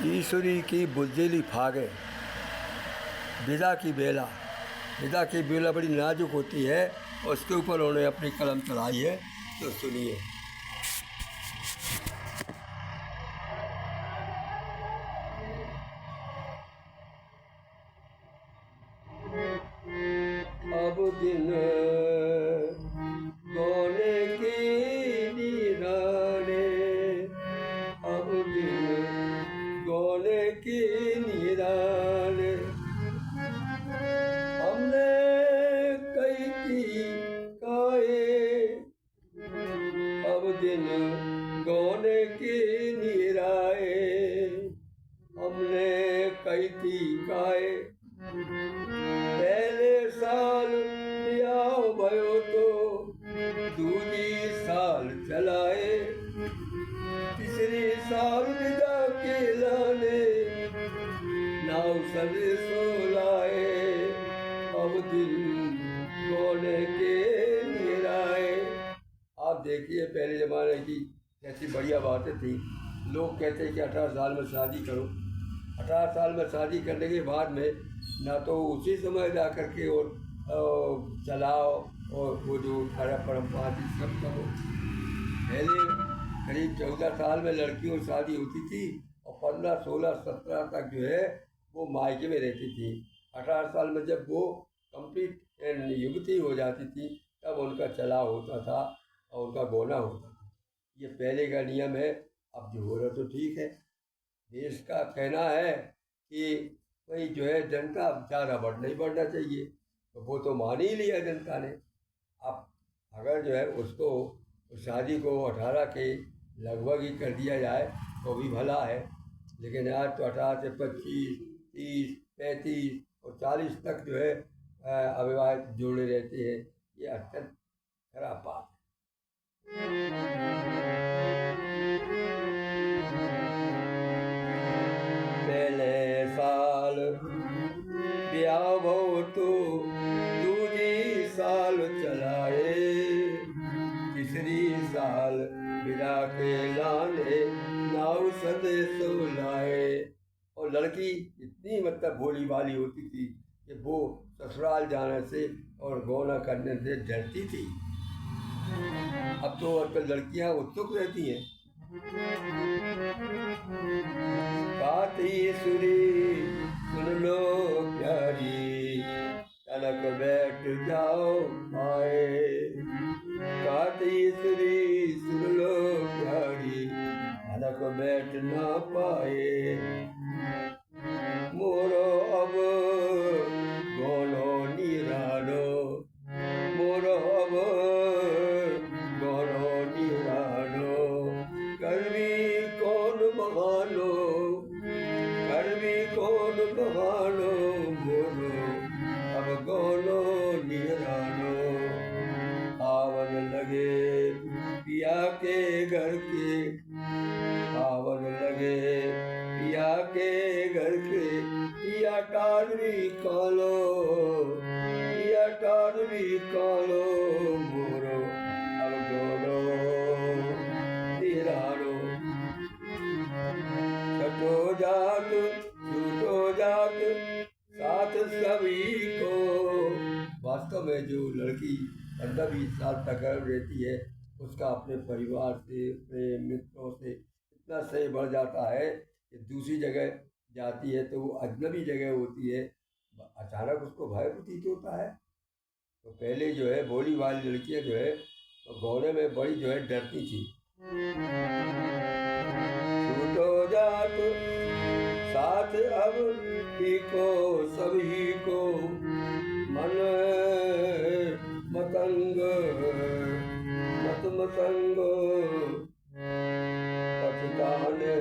ईश्वरी की बुद्धेली फागे विदा की बेला। विदा की बेला बड़ी नाजुक होती है और उसके ऊपर उन्होंने अपनी कलम चलाई है, तो सुनिए। अब दिन गोने की नीराने, अब दिन गोने की नीराने, हमने कई की काए, अब दिन गोने की नीराए, हमने कई थी काए। पहले साल ब्याह भयो तो दूजी साल चलाए, तीसरी साल विदा के लाने नाव सदे सोलाए, अब दिन गोने के निराए। आप देखिए पहले जमाने की कैसी बढ़िया बातें थी। लोग कहते हैं कि 18 साल में शादी करो। 18 साल में शादी करने के बाद में ना तो उसी समय जा कर के और चलाओ और वो जो परम्परा थी सब करो। पहले करीब 14 साल में लड़कियों की शादी होती थी और 15, 16, 17 तक जो है वो मायके में रहती थी। 18 साल में जब वो कंप्लीट युवती हो जाती थी तब उनका चलाव होता था और उनका गोना होता था। ये पहले का नियम है। अब जो हो रहा तो ठीक है। देश का कहना है कि भाई जो है जनता ज़्यादा नहीं बढ़ना चाहिए, तो वो तो मान ही लिया जनता ने। अब अगर जो है उसको शादी को 18 के लगभग ही कर दिया जाए तो भी भला है, लेकिन आज तो 18 से 25, 30, 35 और 40 तक जो है अविवाहित जुड़े रहते हैं। ये अत्यंत खराब बात है। पहले साल ब्याह भो तो दूजी साल चलाए, तीसरी साल विदा के लाने नाव सदे सोलाए। और लड़की इतनी मतलब भोली भाली होती थी कि वो ससुराल जाने से और गौना करने से डरती थी। अब तो लड़कियां उत्सुक रहती हैं। बात ईश्वरी सुन लो प्यारी, तलक बैठ जाओ आए। बात ईश्वरी सुन लो प्यारी, तलक बैठ ना पाए। मोरो अब गोनो निरानो, मोरो अब गोनो निरानो, कर्मी कौन बहानो, कर्मी कौन बहानो, मोरो अब गोनो निरानो। आवन लगे पिया के घर के, आवन लगे पिया के घर के, पिया टारवी कालो, पिया टारवी कालो, मोरो अब गोनो निरानो। छठो जात छूटो जात साथ सभी को। वास्तव में जो लड़की 15-20 साल तक रहती है उसका अपने परिवार से, अपने मित्रों से इतना स्नेह बढ़ जाता है कि दूसरी जगह जाती है तो वो अजनबी जगह होती है, अचानक उसको भय प्रतीत होता है। तो पहले जो है भोली वाली लड़कियां जो है तो गौने में बड़ी जो है डरती थी। छूटो जात साथ अब ही को सभी को, मन मतंग मत मतंग पछताने।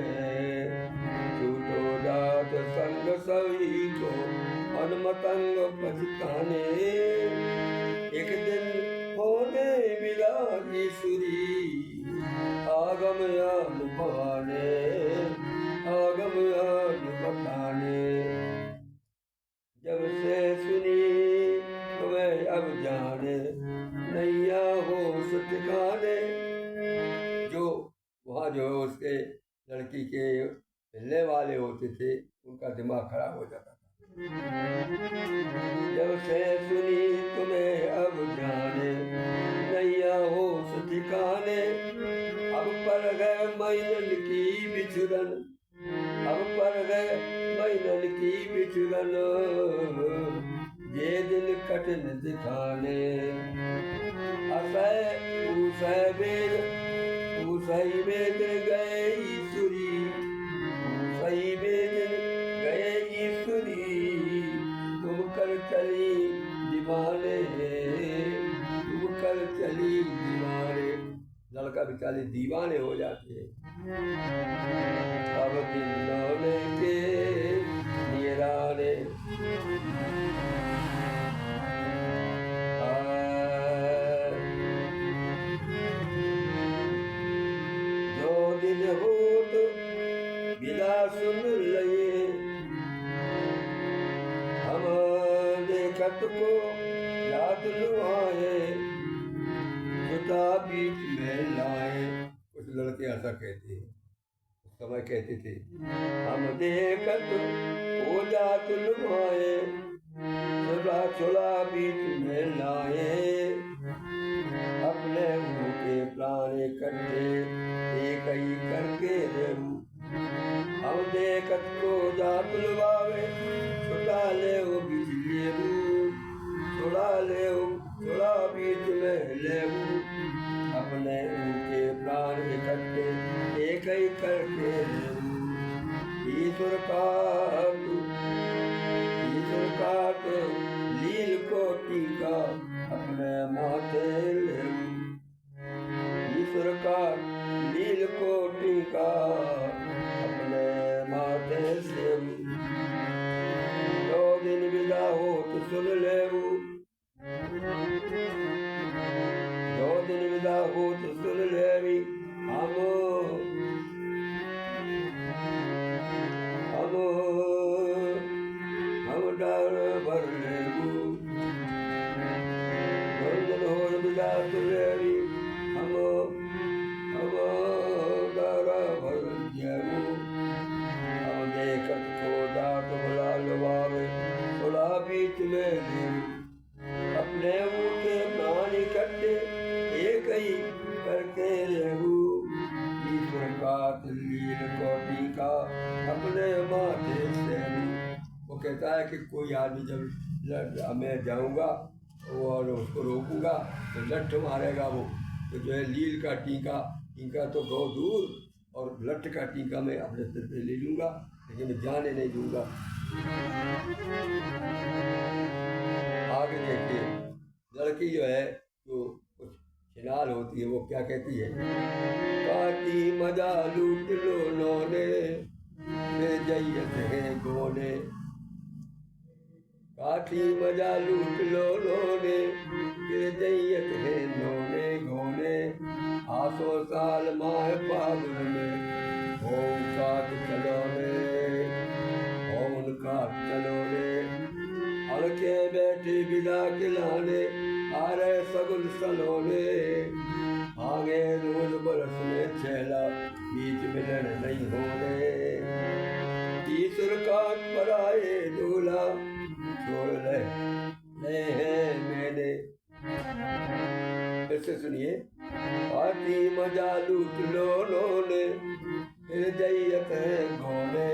छूटो जात संग सभी को, मन मतंग पछताने। एक दिन होने मिला ईश्वरी, आगम यान बहाने, आगम यान बहाने। जब से सुनी तुम्हें अब जाने, नैया होश ठिकाने। जो वहाँ जो उसके लड़की के मिलने वाले होते थे उनका दिमाग खराब हो जाता था। जब से सुनी तुम्हें अब जाने नैया हो ठिकाने, अब पर गए मैनन की बिछुरन, अब पर गए मैनन की बिछुरन, ये दिल कठिन दिखाने। असै उसै बेद उसई बेद गए ईश्वरी, उसई बेद गए ईश्वरी, तुम कर चली दीवाने, तुम कर चली दीवाने। लड़का बेचारे दीवाने हो जाते हैं। अब दिलों के निराने जो दिन हो तो बिना सुन लिए, हम देखत को याद लुआए, जुटा बीच में लाए। कुछ लड़के ऐसा कहते हैं, उस समय कहते थे हम देखत को जात लुआए, जुटा चुला बीच में लाए, अपने मुँह के प्राण इकट्ठे एक ही करके रहूं। हम देखत को जात लुआवे, छुटा ले वो बीच लेबू, छुड़ा ले वो छुड़ा बीच में लेबू, अपने उनके प्राण इकट्ठे एक ही करके रहूं। ईश्वर का तो लील को टीका अपने माथे लेबू, ईश्वर का लील को टीका अपने माथे लेबू। दो दिन विदा हो तो सुन लेबू, दो दिन विदा हो तो सुन लेवी। हम डर भर लेबू, दो दिन हो विदा तो लेवी। हम डर भर लेबू, हम देखत को दात बुला लुभावे, थोड़ा बीच में लेबू, अपने मुँह के प्राण इकट्ठे एक ही करके रहू। ईश्वर का लील को टीका अपने माथे से। वो कहता है कि कोई आदमी जब मैं जाऊंगा और उसको रोकूंगा तो लठ मारेगा वो, तो जो है लील का टीका, टीका तो बहुत दूर, और लठ का टीका मैं अपने सिर पे ले लूँगा, लेकिन मैं जाने नहीं दूंगा। आगे देखिए, लड़की जो है जो कुछ छिनाल होती है वो क्या कहती है, काटी मजा लूट लो नौने, फिर जैयत है गोने, काटी मजा लूट लो नौने, फिर जैयत है नौने गोने। 800 साल माह पागुन में ओम काट चलोने, ओम काट चलोने, हल्के बैठे बिना खिलाने, आ रहे सगुन सलोने, आगे रोज बरस में छेला, बीच मिलन नहीं होने। ईश्वर काट पर आए दूल्हा, छोड़ ले मैंने। फिर से सुनिए, आती मजा लूट लो लोने, फिर जैयत है घोने।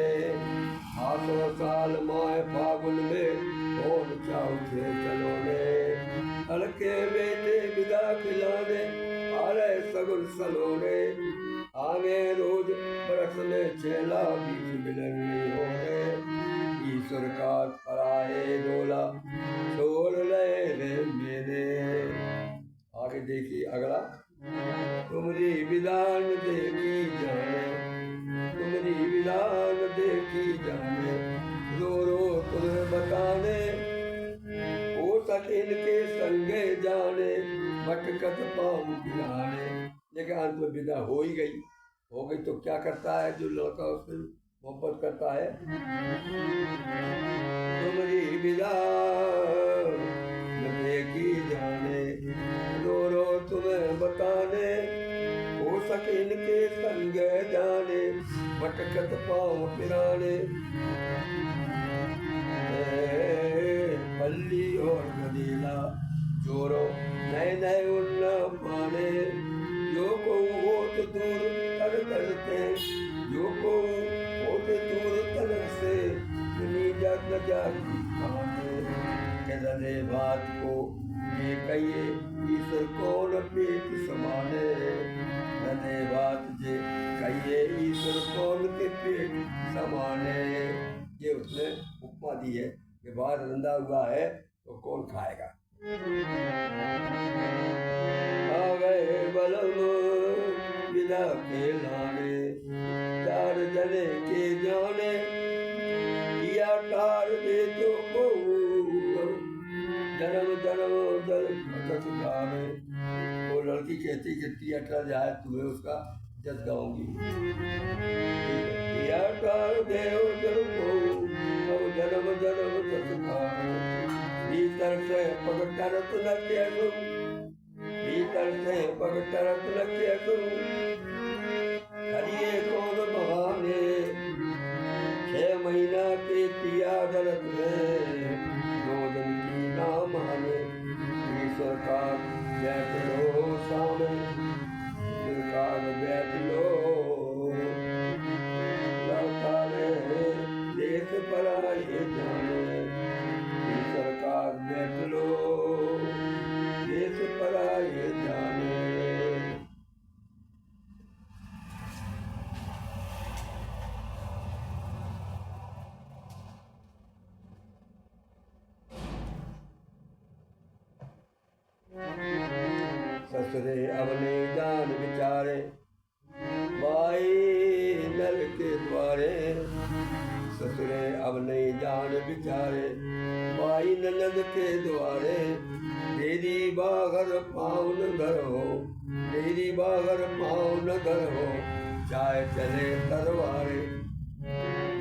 800 साल माए फागुन में कौन चाऊ थे चलोने, हल्के बेटे विदा खिलाने, आ रहे सगुन सलोने, आगे रोज बरस में छेला, बीच मिलन नहीं होने। ईश्वर का पराए डोला, छोड़ ले मेरे। आगे देखिए अगला, तुम्हारी विधान देखी जाने, तुम्हारी विधान देखी जाने, रो रो तुम्हें बताने, हो सके इनके संगे जाने, भटकत पाँव गिराने। लेकिन अंत में विदा हो ही गई, हो गई तो क्या करता है जो लड़का उससे मोहब्बत करता है, तुम्हारी विधान देखी जाने, रो रो तुम्हें बताने, हो सके इनके संग जाने, भटकत पाँव पिराने, पल्ली और गदीला जोरो नए नए उन्ना पाने, जो को होत दूर तर करते, जो को होत दूर तर से सुनी जात जाती पाने, कहने बात को ये कहिए ईश्वर कौन पेट समाने, कहने बात जे कहिए ईश्वर कौन के पेट समाने। ये उसने उपमा दी है कि बाहर रंधा हुआ है तो कौन खाएगा। आ गए बलम विदा के लाने, चार जने के जाने, किया टार दे तो को जन्म जन्म दल गावे। वो लड़की कहती कि टिया टल जाए तुम्हें उसका जस गाऊंगी। किया टार दे जल को जन्म जन्म जस गावे, भीतर से पगटरत लगे गो, भीतर से पगटरत लगे गो, हरिये कौन बहाने, 6 महीना के तिया दरत में 9 दिन की ना माने। ईश्वर का बैठ लो सामने, सरकार बैठ लो, लौटाने देश पर आए जाने, सरकार बैठ लो देश पर आए जाने। ससुरे अपने जान बिचारे, भाई नल के द्वारे, ससुरे अब नहीं जान बिचारे, भाई ननद के द्वारे, तेरी बागर पाँव न घर हो, तेरी बागर पाँव न घर हो, चाहे चले तरवारे,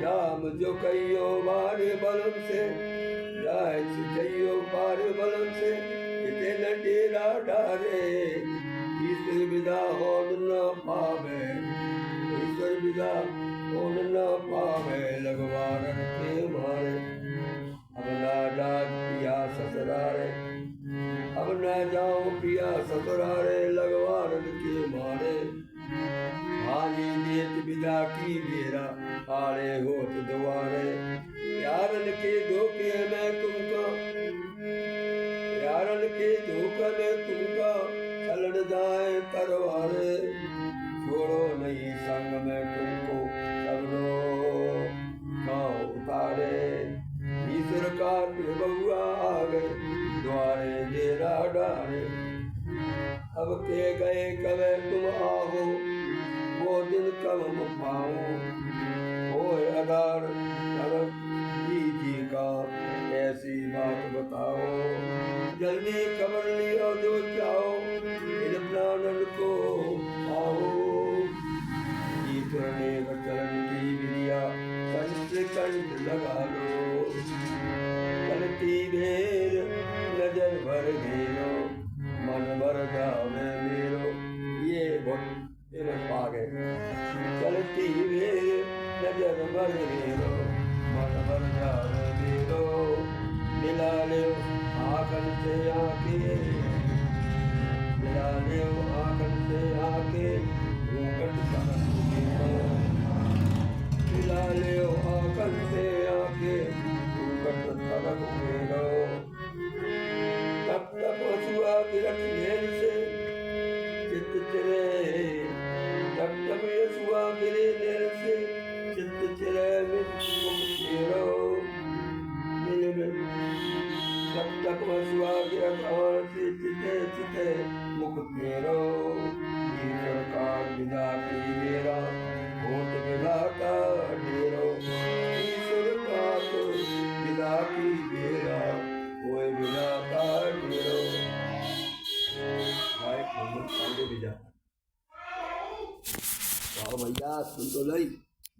जाम जो कहियो बारे बलम से, जाए कहियो बारे बलम से, इतने डेरा डारे, ईश्वर विदा हो न पावे, ईश्वर विदा हो न पावे, लगवारन के मारे। अब ना जाग पिया ससुरारे, अब न जाऊं पिया ससुरारे, लगवारन के मारे। हाजी देत विदा की बेरा, आड़े होत दुआरे, यारन के धोखे में तुमका, यारन के धोखे में तुमका, चलन जाए तरवारे, छोड़ो नहीं संग में तुमको, सबरो गाँव उतारे। ईश्वर का बहुआ आ गए, द्वारे डेरा डारे, अब के गए कवे तुम आओ, वो दिन कब पाऊं, ओए अदार जी का ऐसी बात बताओ, जल्दी खबर लियो जो चाहो, इन प्राणन को आओ। ईश्वर ने चलन की विधिया संत कंठ लगा लो, चलती भेर नजर भर घेरो, मन भर जावे मेरो। ये बहुत पा गए, चलती भेर नजर भर घेरो, मन भर जावे मेरो। मिला ले आंखन से आके, मिला ले आंखन से आके, घूंघट सरक मेरो, मिला ले आंखन से आके, घूंघट सरक मेरो। तब तक हंसुआ गिरट नैन से चित चिरे, तब तक हंसुआ गिरे नैन से चित चिरे, मेरो तब तक हंसुआ गिरट आन से चिते चिते मुख मेरो। ईश्वर का विदा की मेरा, होत विदा का ढेरो, ईश्वर का तो विदा की मेरा, कोई विदा का ढेरो। भाई पांडे विदा, भैया सुन तो लई,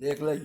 देख लई।